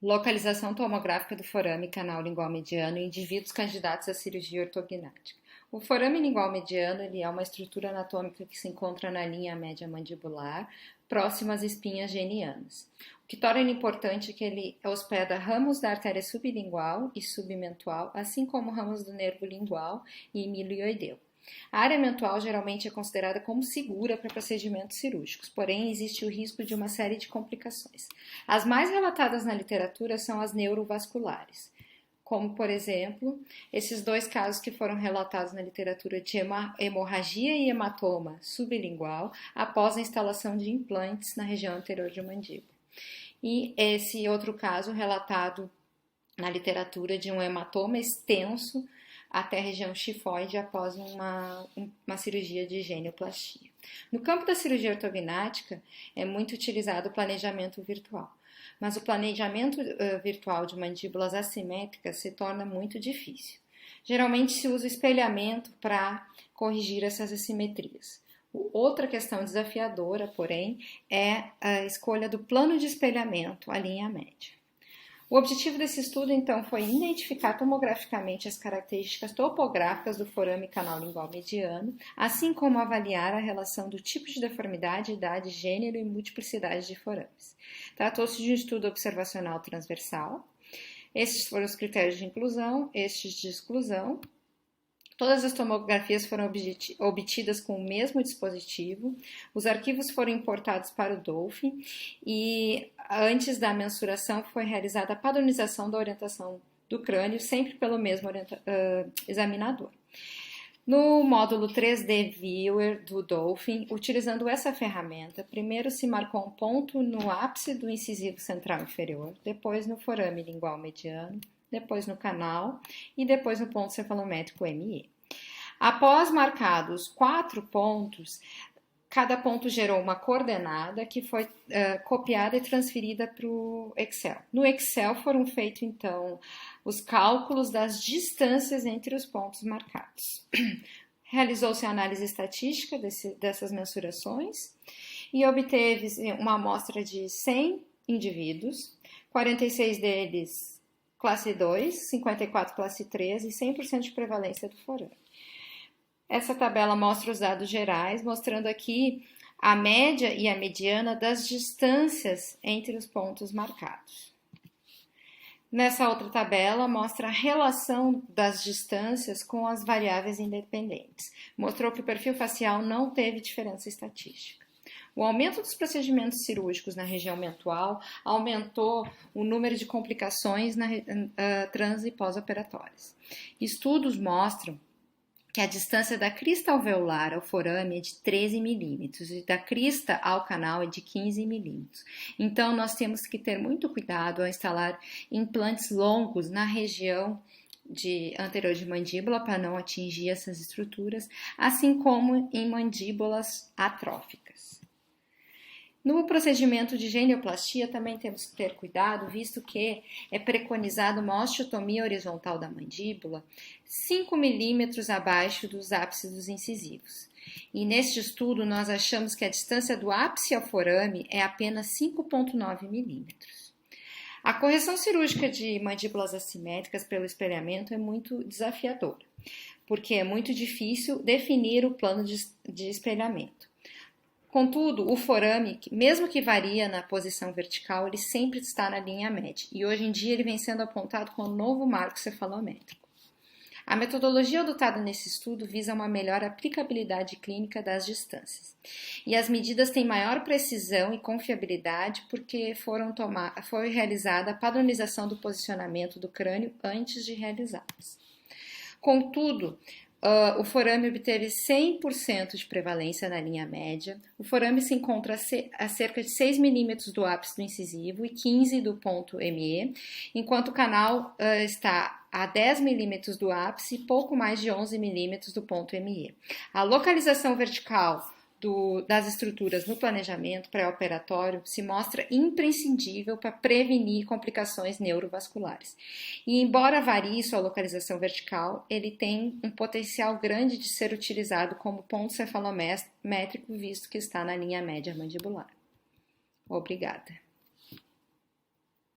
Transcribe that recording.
Localização tomográfica do forame canal lingual mediano em indivíduos candidatos à cirurgia ortognática. O forame lingual mediano ele é uma estrutura anatômica que se encontra na linha média mandibular, próximo às espinhas genianas. O que torna ele importante é que ele hospeda ramos da artéria sublingual e submentual, assim como ramos do nervo lingual e milioideu. A área mentual geralmente é considerada como segura para procedimentos cirúrgicos, porém existe o risco de uma série de complicações. As mais relatadas na literatura são as neurovasculares, como, por exemplo, esses dois casos que foram relatados na literatura de hemorragia e hematoma sublingual após a instalação de implantes na região anterior de mandíbula. E esse outro caso relatado na literatura de um hematoma extenso até a região chifoide após uma cirurgia de genioplastia. No campo da cirurgia ortognática, é muito utilizado o planejamento virtual, mas o planejamento virtual de mandíbulas assimétricas se torna muito difícil. Geralmente se usa o espelhamento para corrigir essas assimetrias. Outra questão desafiadora, porém, é a escolha do plano de espelhamento, a linha média. O objetivo desse estudo, então, foi identificar tomograficamente as características topográficas do forame canal lingual mediano, assim como avaliar a relação do tipo de deformidade, idade, gênero e multiplicidade de forames. Tratou-se de um estudo observacional transversal. Esses foram os critérios de inclusão, estes de exclusão. Todas as tomografias foram obtidas com o mesmo dispositivo, os arquivos foram importados para o Dolphin e antes da mensuração foi realizada a padronização da orientação do crânio, sempre pelo mesmo examinador. No módulo 3D Viewer do Dolphin, utilizando essa ferramenta, primeiro se marcou um ponto no ápice do incisivo central inferior, depois no forame lingual mediano, depois no canal e depois no ponto cefalométrico ME. Após marcados 4 pontos, cada ponto gerou uma coordenada que foi copiada e transferida para o Excel. No Excel foram feitos, então, os cálculos das distâncias entre os pontos marcados. Realizou-se a análise estatística dessas mensurações e obteve uma amostra de 100 indivíduos, 46 deles classe 2, 54 classe 3 e 100% de prevalência do forame. Essa tabela mostra os dados gerais, mostrando aqui a média e a mediana das distâncias entre os pontos marcados. Nessa outra tabela, mostra a relação das distâncias com as variáveis independentes. Mostrou que o perfil facial não teve diferença estatística. O aumento dos procedimentos cirúrgicos na região mentual aumentou o número de complicações trans e pós-operatórias. Estudos mostram que a distância da crista alveolar ao forame é de 13 milímetros e da crista ao canal é de 15 milímetros. Então, nós temos que ter muito cuidado ao instalar implantes longos na região anterior de mandíbula para não atingir essas estruturas, assim como em mandíbulas atróficas. No procedimento de genioplastia também temos que ter cuidado, visto que é preconizado uma osteotomia horizontal da mandíbula 5 milímetros abaixo dos ápices dos incisivos. E neste estudo nós achamos que a distância do ápice ao forame é apenas 5,9 milímetros. A correção cirúrgica de mandíbulas assimétricas pelo espelhamento é muito desafiadora, porque é muito difícil definir o plano de espelhamento. Contudo, o forame, mesmo que varia na posição vertical, ele sempre está na linha média e hoje em dia ele vem sendo apontado como um novo marco cefalométrico. A metodologia adotada nesse estudo visa uma melhor aplicabilidade clínica das distâncias e as medidas têm maior precisão e confiabilidade porque foi realizada a padronização do posicionamento do crânio antes de realizá-las. Contudo, o forame obteve 100% de prevalência na linha média. O forame se encontra a cerca de 6 milímetros do ápice do incisivo e 15 do ponto ME, enquanto o canal está a 10 milímetros do ápice e pouco mais de 11 milímetros do ponto ME. A localização vertical das estruturas no planejamento pré-operatório se mostra imprescindível para prevenir complicações neurovasculares. E embora varie sua localização vertical, ele tem um potencial grande de ser utilizado como ponto cefalométrico, visto que está na linha média mandibular. Obrigada.